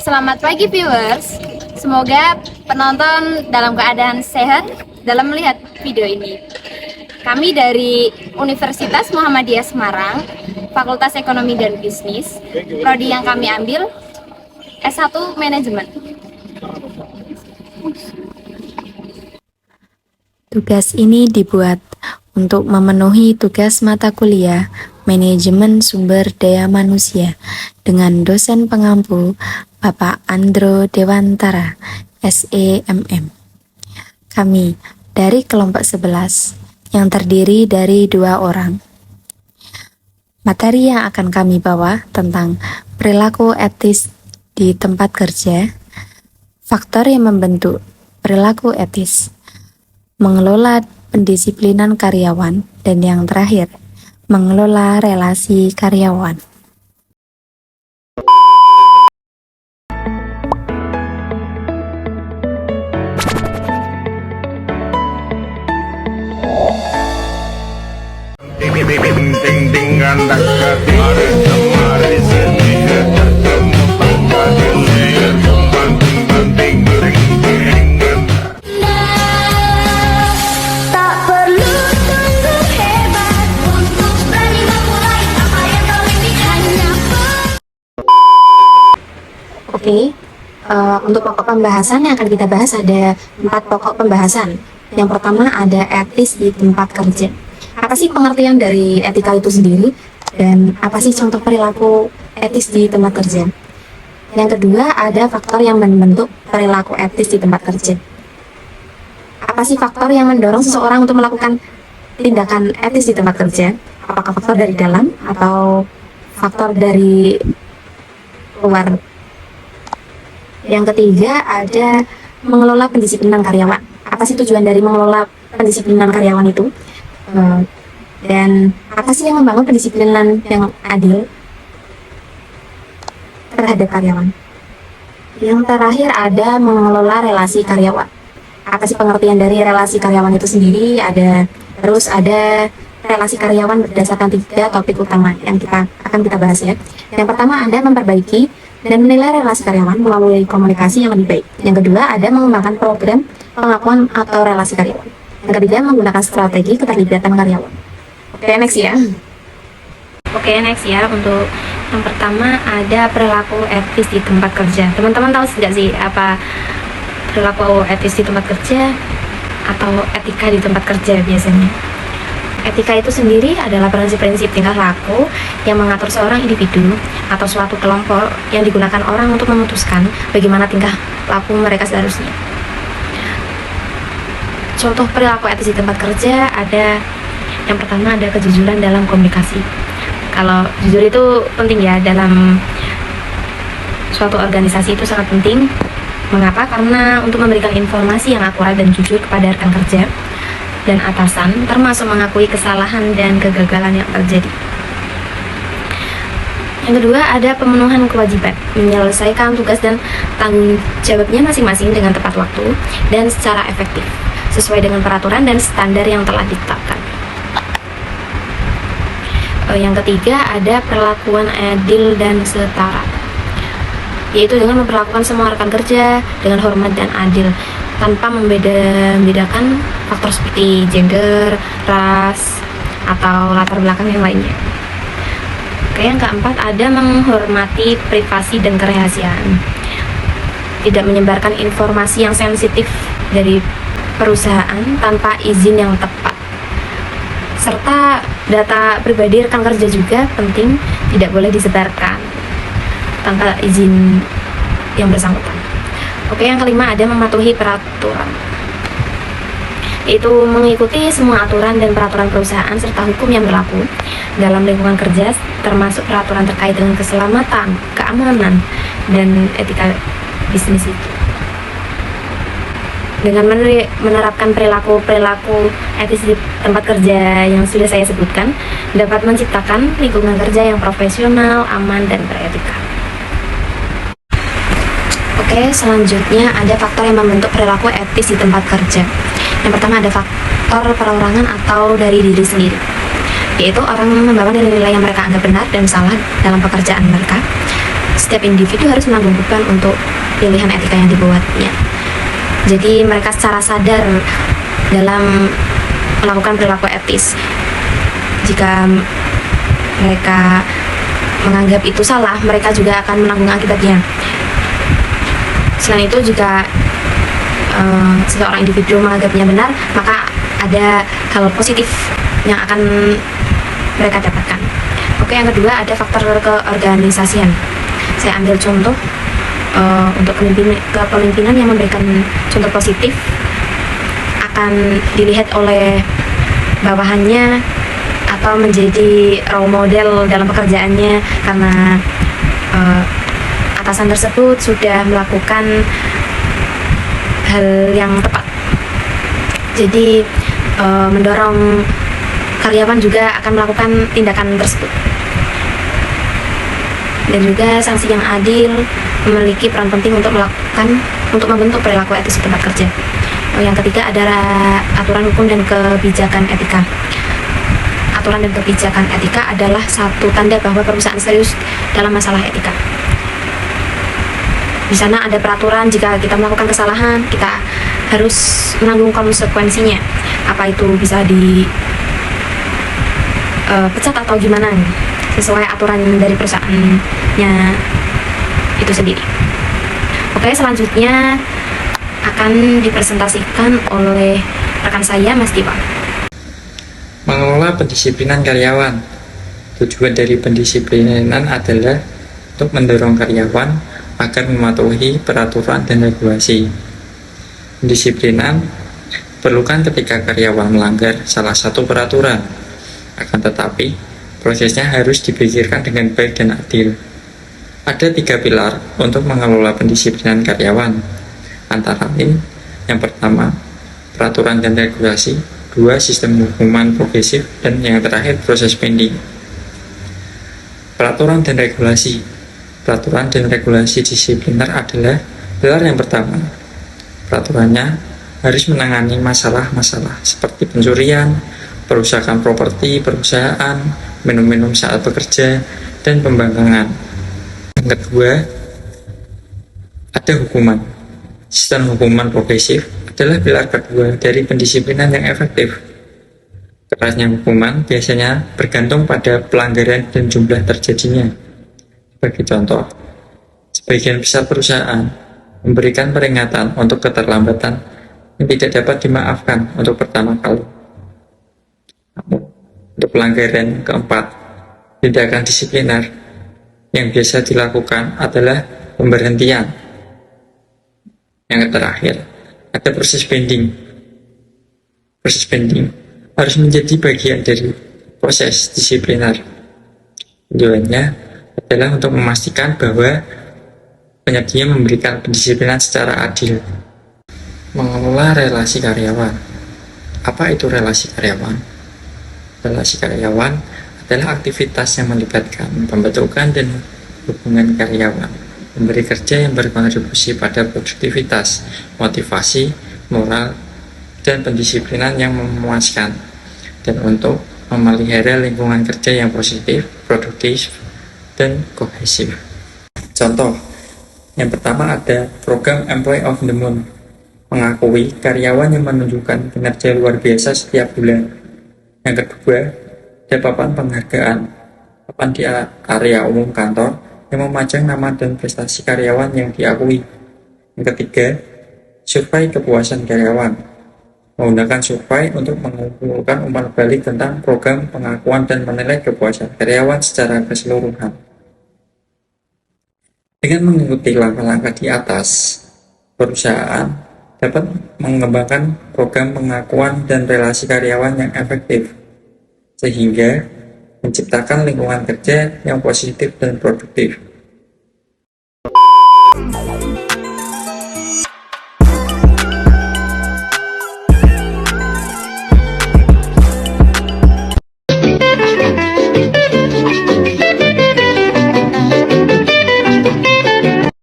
Selamat pagi viewers. Semoga penonton dalam keadaan sehat dalam melihat video ini. Kami dari Universitas Muhammadiyah Semarang, Fakultas Ekonomi dan Bisnis. Prodi yang kami ambil S1 Manajemen. Tugas ini dibuat untuk memenuhi tugas mata kuliah Manajemen Sumber Daya Manusia dengan dosen pengampu Bapak Andro Dewantara, SEMM. Kami dari kelompok 11 yang terdiri dari 2 orang. Materi yang akan kami bawa tentang perilaku etis di tempat kerja, faktor yang membentuk perilaku etis, mengelola pendisiplinan karyawan, dan yang terakhir, mengelola relasi karyawan. Oke, untuk pokok pembahasan yang akan kita bahas ada 4 pokok pembahasan. Yang pertama ada etis di tempat kerja. Apa sih pengertian dari etika itu sendiri? Dan apa sih contoh perilaku etis di tempat kerja? Yang kedua ada faktor yang membentuk perilaku etis di tempat kerja. Apa sih faktor yang mendorong seseorang untuk melakukan tindakan etis di tempat kerja? Apakah faktor dari dalam atau faktor dari luar? Yang ketiga ada mengelola pendisiplinan karyawan. Apa sih tujuan dari mengelola pendisiplinan karyawan itu? Dan apa sih yang membangun pendisiplinan yang adil terhadap karyawan? Yang terakhir ada mengelola relasi karyawan. Apa sih pengertian dari relasi karyawan itu sendiri? Terus ada relasi karyawan berdasarkan 3 topik utama yang akan kita bahas ya. Yang pertama ada memperbaiki dan menilai relasi karyawan melalui komunikasi yang lebih baik. Yang kedua ada mengembangkan program pengakuan atau relasi karyawan. Yang ketiga menggunakan strategi keterlibatan karyawan. Oke, next ya. Untuk yang pertama ada perilaku etis di tempat kerja. Teman-teman tahu tidak sih apa perilaku etis di tempat kerja atau etika di tempat kerja biasanya? Etika itu sendiri adalah prinsip-prinsip tingkah laku yang mengatur seorang individu atau suatu kelompok yang digunakan orang untuk memutuskan bagaimana tingkah laku mereka seharusnya. Contoh perilaku etis di tempat kerja ada yang pertama ada kejujuran dalam komunikasi. Kalau jujur itu penting ya dalam suatu organisasi, itu sangat penting. Mengapa? Karena untuk memberikan informasi yang akurat dan jujur kepada rekan kerja dan atasan, termasuk mengakui kesalahan dan kegagalan yang terjadi. Yang kedua ada pemenuhan kewajiban, menyelesaikan tugas dan tanggung jawabnya masing-masing dengan tepat waktu dan secara efektif, sesuai dengan peraturan dan standar yang telah ditetapkan. Yang ketiga ada perlakuan adil dan setara, yaitu dengan memperlakukan semua rekan kerja dengan hormat dan adil, tanpa membedakan faktor seperti gender, ras, atau latar belakang yang lainnya. Oke, yang keempat ada menghormati privasi dan kerahasiaan, tidak menyebarkan informasi yang sensitif dari perusahaan tanpa izin yang tepat, serta data pribadi rekan kerja juga penting, tidak boleh disebarkan tanpa izin yang bersangkutan. Oke, yang kelima ada mematuhi peraturan, yaitu mengikuti semua aturan dan peraturan perusahaan serta hukum yang berlaku dalam lingkungan kerja, termasuk peraturan terkait dengan keselamatan, keamanan, dan etika bisnis itu. Dengan menerapkan perilaku etis di tempat kerja yang sudah saya sebutkan, dapat menciptakan lingkungan kerja yang profesional, aman, dan beretika. Oke, selanjutnya ada faktor yang membentuk perilaku etis di tempat kerja. Yang pertama ada faktor perorangan atau dari diri sendiri, yaitu orang membawa nilai-nilai yang mereka anggap benar dan salah dalam pekerjaan mereka. setiap individu harus menanggung beban untuk pilihan etika yang dibuatnya. Jadi mereka secara sadar dalam melakukan perilaku etis. Jika mereka menganggap itu salah, mereka juga akan menanggung akibatnya. Selain itu, jika seseorang individu menganggapnya benar, maka ada hal positif yang akan mereka dapatkan. Oke, yang kedua ada faktor keorganisasian. Saya ambil contoh untuk kepemimpinan yang memberikan contoh positif akan dilihat oleh bawahannya atau menjadi role model dalam pekerjaannya karena atasan tersebut sudah melakukan hal yang tepat. Jadi mendorong karyawan juga akan melakukan tindakan tersebut. Dan juga sanksi yang adil memiliki peran penting untuk membentuk perilaku etis di tempat kerja. Yang ketiga adalah aturan hukum dan kebijakan etika. Aturan dan kebijakan etika adalah satu tanda bahwa perusahaan serius dalam masalah etika. Di sana ada peraturan, jika kita melakukan kesalahan, kita harus menanggung konsekuensinya. Apa itu bisa dipecat atau gimana, sesuai aturan dari perusahaannya itu sendiri. Oke, selanjutnya akan dipresentasikan oleh rekan saya, Mas Diwa. Mengelola pendisiplinan karyawan. Tujuan dari pendisiplinan adalah untuk mendorong karyawan agar mematuhi peraturan dan regulasi. Pendisiplinan diperlukan ketika karyawan melanggar salah satu peraturan. Akan tetapi, prosesnya harus dipikirkan dengan baik dan adil. Ada 3 pilar untuk mengelola pendisiplinan karyawan. Antara lain, yang pertama, peraturan dan regulasi, 2, sistem hukuman progresif, dan yang terakhir, proses pending. Peraturan dan regulasi. Peraturan dan regulasi disipliner adalah pilar yang pertama. Peraturannya harus menangani masalah-masalah seperti pencurian, perusakan properti perusahaan, minum-minum saat bekerja, dan pembangkangan. Yang kedua, ada hukuman. Sistem hukuman progresif adalah pilar kedua dari pendisiplinan yang efektif. Kerasnya hukuman biasanya bergantung pada pelanggaran dan jumlah terjadinya. Sebagai contoh, sebagian besar perusahaan memberikan peringatan untuk keterlambatan yang tidak dapat dimaafkan untuk pertama kali. Namun, untuk pelanggaran keempat, tindakan disipliner yang biasa dilakukan adalah pemberhentian. Yang terakhir, ada proses pending. Proses pending harus menjadi bagian dari proses disipliner. Tujuannya adalah untuk memastikan bahwa penyedia memberikan pendisiplinan secara adil. Mengelola relasi karyawan. Apa itu relasi karyawan? Relasi karyawan adalah aktivitas yang melibatkan pembentukan dan hubungan karyawan, memberi kerja yang berkontribusi pada produktivitas, motivasi, moral, dan pendisiplinan yang memuaskan, dan untuk memelihara lingkungan kerja yang positif, produktif, dan kohesif. Contoh, yang pertama ada program Employee of the Month, mengakui karyawan yang menunjukkan kinerja luar biasa setiap bulan. Yang kedua, ada papan penghargaan, papan di area umum kantor yang memajang nama dan prestasi karyawan yang diakui. Yang ketiga, survei kepuasan karyawan, menggunakan survei untuk mengumpulkan umpan balik tentang program pengakuan dan menilai kepuasan karyawan secara keseluruhan. Dengan mengikuti langkah-langkah di atas, perusahaan dapat mengembangkan program pengakuan dan relasi karyawan yang efektif, sehingga menciptakan lingkungan kerja yang positif dan produktif.